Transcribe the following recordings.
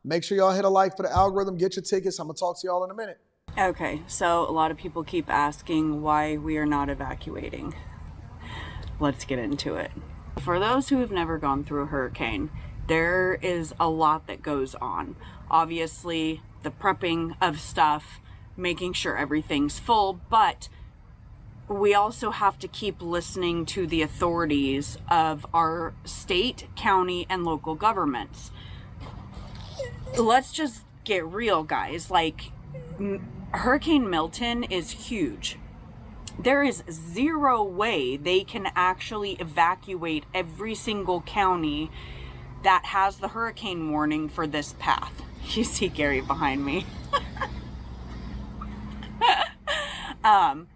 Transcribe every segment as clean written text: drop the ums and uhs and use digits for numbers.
Make sure y'all hit a like for the algorithm. Get your tickets. I'm going to talk to y'all in a minute. Okay, so a lot of people keep asking why we are not evacuating. Let's get into it. For those who have never gone through a hurricane, there is a lot that goes on. Obviously, the prepping of stuff, making sure everything's full, but we also have to keep listening to the authorities of our state, county, and local governments. Let's just get real, guys. Like, Hurricane Milton is huge. There is zero way they can actually evacuate every single county that has the hurricane warning for this path. You see Gary behind me.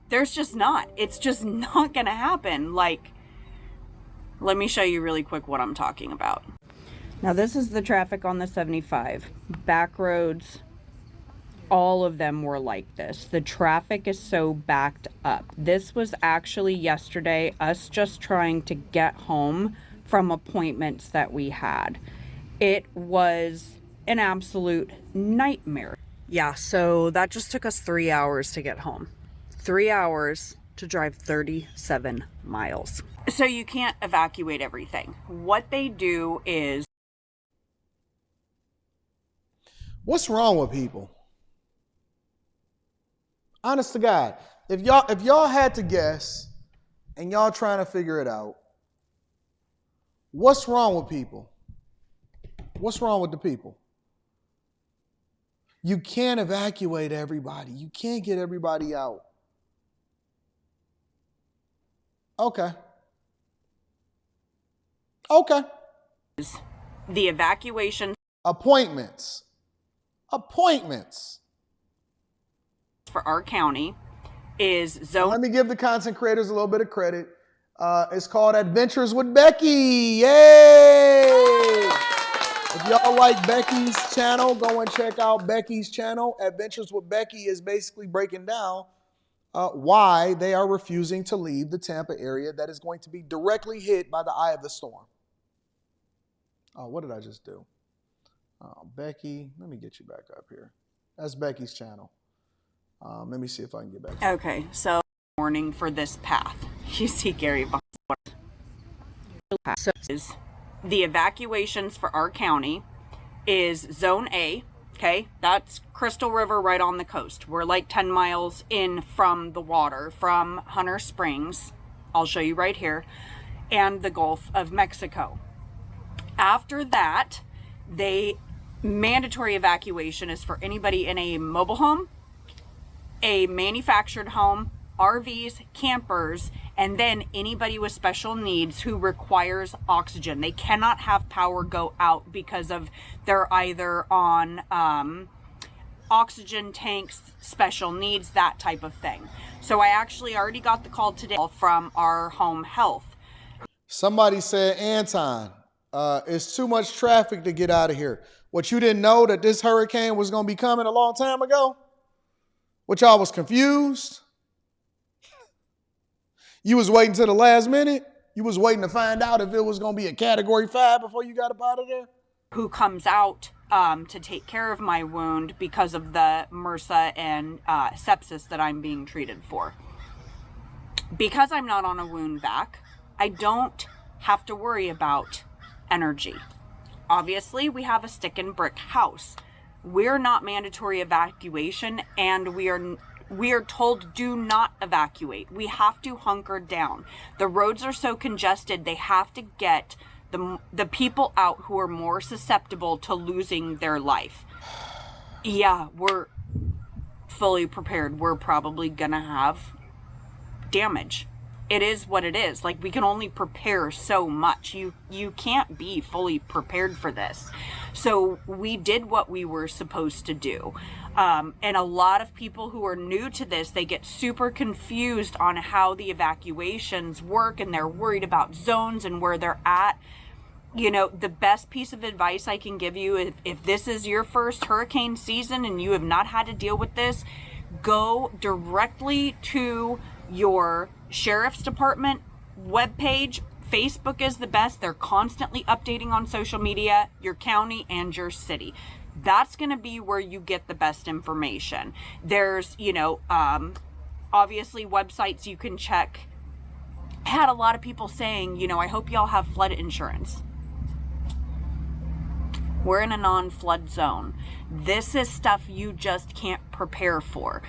There's just not. It's just not gonna happen. Like, let me show you really quick what I'm talking about. Now, this is the traffic on the 75. Back roads, all of them were like this. The traffic is so backed up. This was actually yesterday, us just trying to get home from appointments that we had. It was an absolute nightmare. Yeah, so that just took us 3 hours to get home. 3 hours to drive 37 miles. So you can't evacuate everything. What they do is... What's wrong with people? Honest to God, if y'all had to guess and y'all trying to figure it out, what's wrong with people? What's wrong with the people? You can't evacuate everybody. You can't get everybody out. Okay. The evacuation Appointments for our county is zone. Let me give the content creators a little bit of credit. It's called Adventures with Becky. Yay! If y'all like Becky's channel, go and check out Becky's channel. Adventures with Becky is basically breaking down why they are refusing to leave the Tampa area that is going to be directly hit by the eye of the storm. Oh, what did I just do? Becky, let me get you back up here. That's Becky's channel. Let me see if I can get back. Okay, so warning for this path. You see Gary behind. So the evacuations for our county is Zone A. Okay, that's Crystal River right on the coast. We're like 10 miles in from the water, from Hunter Springs. I'll show you right here, and the Gulf of Mexico. After that, mandatory evacuation is for anybody in a mobile home, a manufactured home, RVs, campers, and then anybody with special needs who requires oxygen. They cannot have power go out because of they're either on oxygen tanks, special needs, that type of thing. So I actually already got the call today from our home health. Somebody said, Anton, it's too much traffic to get out of here. What, you didn't know that this hurricane was going to be coming a long time ago? What, y'all was confused? You was waiting till the last minute? You was waiting to find out if it was going to be a Category 5 before you got up out of there? Who comes out to take care of my wound because of the MRSA and sepsis that I'm being treated for. Because I'm not on a wound vac, I don't have to worry about energy. Obviously, we have a stick and brick house. We're not mandatory evacuation, and we are told do not evacuate. We have to hunker down. The roads are so congested, they have to get the people out who are more susceptible to losing their life. Yeah, we're fully prepared. We're probably gonna have damage. It is what it is. Like, we can only prepare so much. You can't be fully prepared for this. So we did what we were supposed to do. And a lot of people who are new to this, they get super confused on how the evacuations work, and they're worried about zones and where they're at. You know, the best piece of advice I can give you, if this is your first hurricane season and you have not had to deal with this, go directly to your sheriff's department webpage, Facebook is the best. They're constantly updating on social media, your county and your city. That's going to be where you get the best information. There's, obviously websites you can check. I had a lot of people saying, I hope y'all have flood insurance. We're in a non-flood zone. This is stuff you just can't prepare for.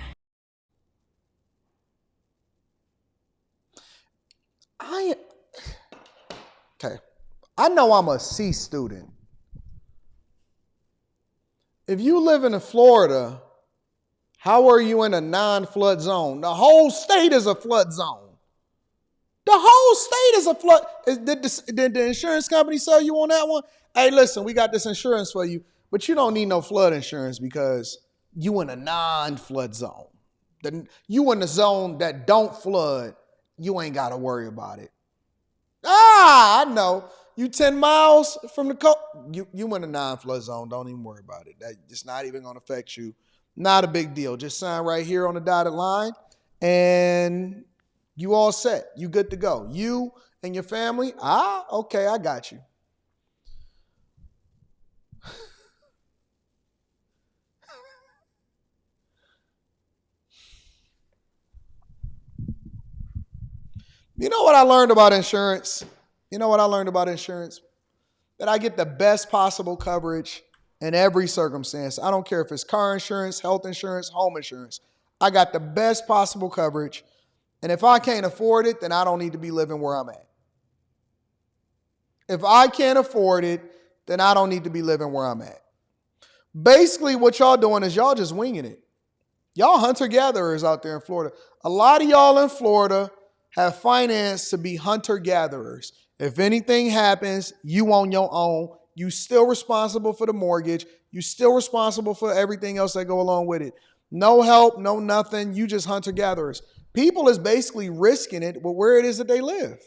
Okay. I know I'm a C student. If you live in Florida, how are you in a non-flood zone? The whole state is a flood zone. The whole state is a flood. Did the insurance company sell you on that one? Hey, listen, we got this insurance for you, but you don't need no flood insurance because you in a non-flood zone. You in the zone that don't flood, you ain't got to worry about it. I know. You 10 miles from the coast, you in a non-flood zone. Don't even worry about it. It's not even going to affect you. Not a big deal. Just sign right here on the dotted line, and you all set. You good to go. You and your family, okay, I got you. You know what I learned about insurance? That I get the best possible coverage in every circumstance. I don't care if it's car insurance, health insurance, home insurance. I got the best possible coverage. And if I can't afford it, then I don't need to be living where I'm at. If I can't afford it, then I don't need to be living where I'm at. Basically, what y'all doing is y'all just winging it. Y'all hunter-gatherers out there in Florida. A lot of y'all in Florida have financed to be hunter-gatherers. If anything happens, you on your own. You still responsible for the mortgage. You still responsible for everything else that go along with it. No help, no nothing. You just hunter-gatherers. People is basically risking it with where it is that they live.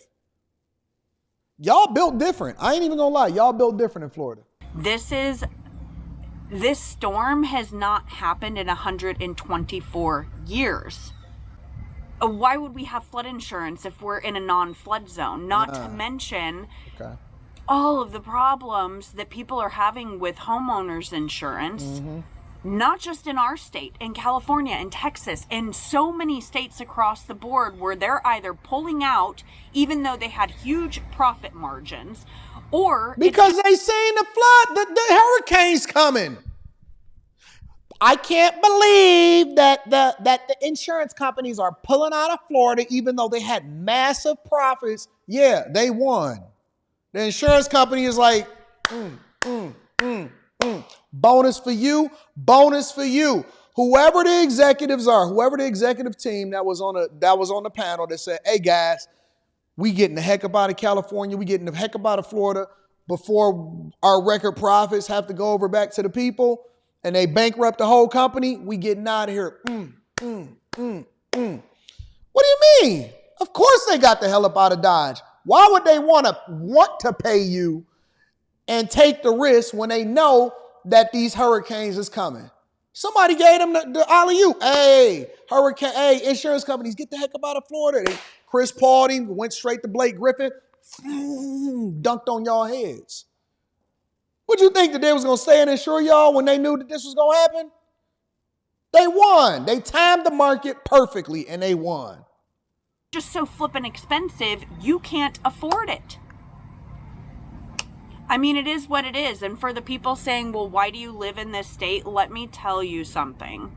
Y'all built different. I ain't even gonna lie. Y'all built different in Florida. This storm has not happened in 124 years. Why would we have flood insurance if we're in a non-flood zone? Not to mention all of the problems that people are having with homeowners insurance, not just in our state, in California, in Texas, and so many states across the board where they're either pulling out, even though they had huge profit margins, or because they saying the hurricane's coming. I can't believe that the insurance companies are pulling out of Florida even though they had massive profits. Yeah, they won. The insurance company is like, bonus for you, bonus for you. Whoever the executives are, whoever the executive team that was on the panel that said, hey guys, we getting the heck up out of California, we getting the heck up out of Florida before our record profits have to go over back to the people. And they bankrupt the whole company, we getting out of here. What do you mean? Of course they got the hell up out of Dodge. Why would they want to pay you and take the risk when they know that these hurricanes is coming? Somebody gave them the alley-oop. Hey, insurance companies, get the heck up out of Florida. Chris Paul went straight to Blake Griffin, dunked on y'all heads. What you think that they was going to stay and insure y'all when they knew that this was going to happen? They won. They timed the market perfectly and they won. Just so flippin' expensive, you can't afford it. I mean, it is what it is. And for the people saying, well, why do you live in this state? Let me tell you something.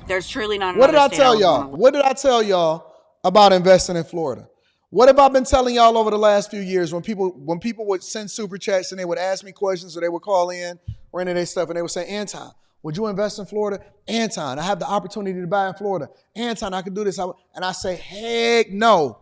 There's truly not another state. What did I tell y'all about investing in Florida? What have I been telling y'all over the last few years when people would send super chats and they would ask me questions or they would call in or any of their stuff and they would say, Anton, would you invest in Florida? Anton, I have the opportunity to buy in Florida. Anton, I could do this. And I say, heck no.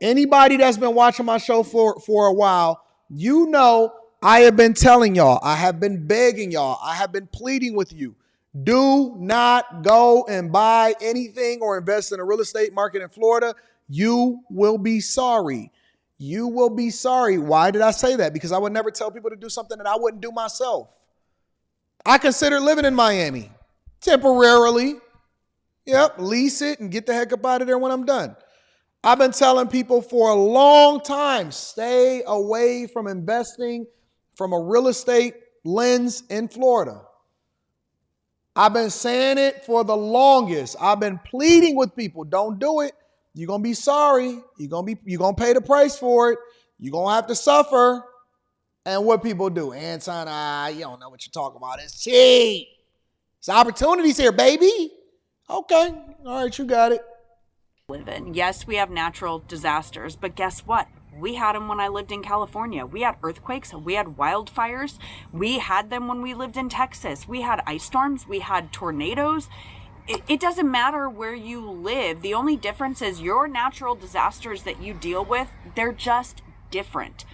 Anybody that's been watching my show for a while, you know I have been telling y'all, I have been begging y'all, I have been pleading with you. Do not go and buy anything or invest in a real estate market in Florida. You will be sorry. You will be sorry. Why did I say that? Because I would never tell people to do something that I wouldn't do myself. I consider living in Miami temporarily. Yep, lease it and get the heck up out of there when I'm done. I've been telling people for a long time, stay away from investing from a real estate lens in Florida. I've been saying it for the longest. I've been pleading with people, don't do it. You're going to be sorry. You're going to pay the price for it. You're going to have to suffer. And what people do, Anton, you don't know what you're talking about. It's cheap. It's opportunities here, baby. Okay. All right, you got it. Live in. Yes, we have natural disasters, but guess what? We had them when I lived in California. We had earthquakes. We had wildfires. We had them when we lived in Texas. We had ice storms. We had tornadoes. It doesn't matter where you live. The only difference is your natural disasters that you deal with, they're just different.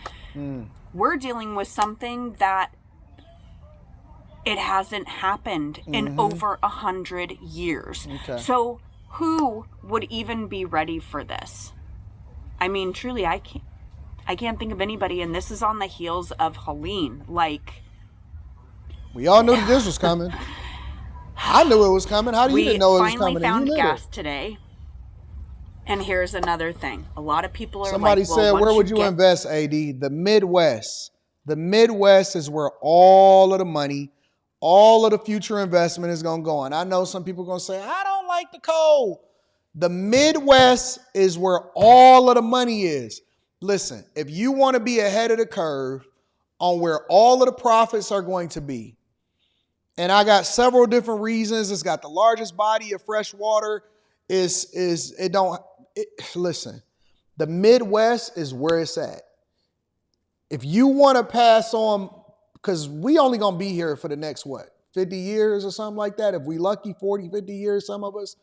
We're dealing with something that it hasn't happened in over 100 years. Okay. So who would even be ready for this? I mean, truly, I can't think of anybody, and this is on the heels of Helene. Like, we all knew that this was coming. I knew it was coming. How do you didn't know it was coming? We finally found gas today. And here's another thing. A lot of people are Somebody said, where would you invest, AD? The Midwest. The Midwest is where all of the money, all of the future investment is going to go. And I know some people are going to say, I don't like the cold. The Midwest is where all of the money is. Listen, if you want to be ahead of the curve on where all of the profits are going to be, and I got several different reasons. It's got the largest body of fresh water. Listen, the Midwest is where it's at. If you want to pass on, because we only going to be here for the next, 50 years or something like that. If we lucky, 40, 50 years, some of us.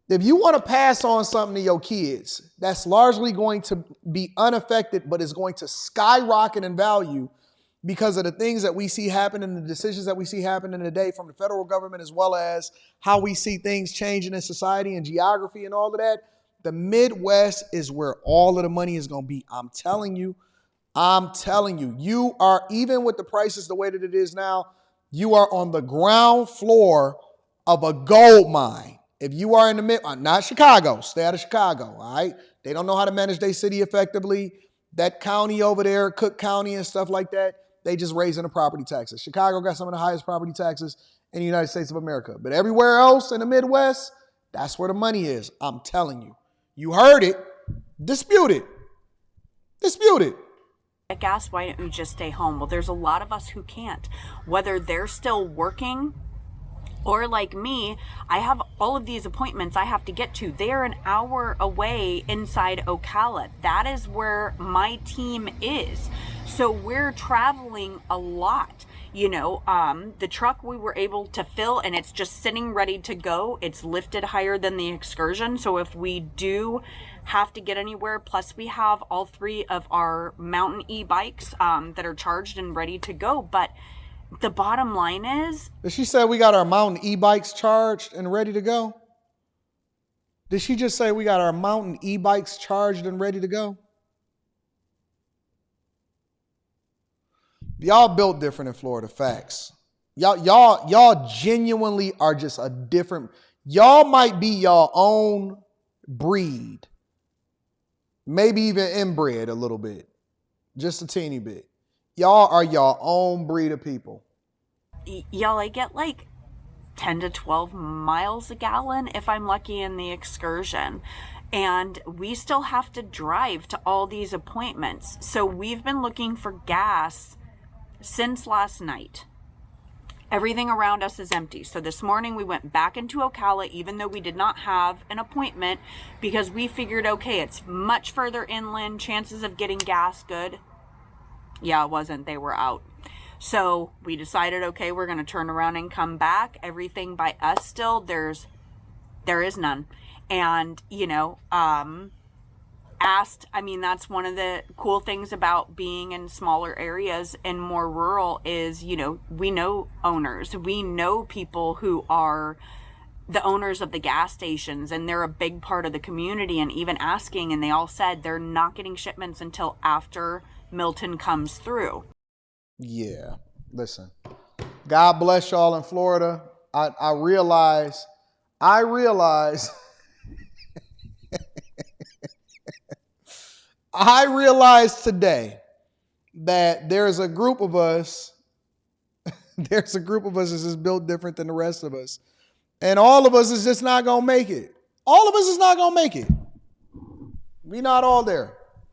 If you want to pass on something to your kids, that's largely going to be unaffected, but is going to skyrocket in value because of the things that we see happen and the decisions that we see happening today from the federal government, as well as how we see things changing in society and geography and all of that. The Midwest is where all of the money is going to be. I'm telling you, you are, even with the prices the way that it is now, you are on the ground floor of a gold mine. If you are in the not Chicago, stay out of Chicago, all right? They don't know how to manage their city effectively. That county over there, Cook County and stuff like that, they just raising the property taxes. Chicago got some of the highest property taxes in the United States of America. But everywhere else in the Midwest, that's where the money is. I'm telling you. You heard it. Dispute it. Dispute it. Gas, why don't you just stay home? Well, there's a lot of us who can't. Whether they're still working or like me, I have all of these appointments I have to get to. They are an hour away inside Ocala. That is where my team is. So we're traveling a lot. You know, the truck we were able to fill and it's just sitting ready to go. It's lifted higher than the Excursion. So if we do have to get anywhere, plus we have all 3 of our Mountain e-bikes that are charged and ready to go. But the bottom line is... Did she say we got our Mountain e-bikes charged and ready to go? Did she just say we got our Mountain e-bikes charged and ready to go? Y'all built different in Florida, facts. Y'all genuinely are just a different... Y'all might be your own breed. Maybe even inbred a little bit. Just a teeny bit. Y'all are your own breed of people. Y'all, I get like 10 to 12 miles a gallon if I'm lucky in the Excursion. And we still have to drive to all these appointments. So we've been looking for gas since last night. Everything around us is empty. So this morning we went back into Ocala, even though we did not have an appointment, because we figured, okay, it's much further inland, chances of getting gas good. Yeah, it wasn't. They were out. So we decided, okay, we're going to turn around and come back. Everything by us still, there is none. And, you know, that's one of the cool things about being in smaller areas and more rural is, you know, we know owners. We know people who are the owners of the gas stations, and they're a big part of the community, and even asking, and they all said they're not getting shipments until after Milton comes through. Yeah, listen, God bless y'all in Florida. I realize I realized today that there's a group of us, that's just built different than the rest of us. And all of us is just not going to make it. All of us is not going to make it. We not all there.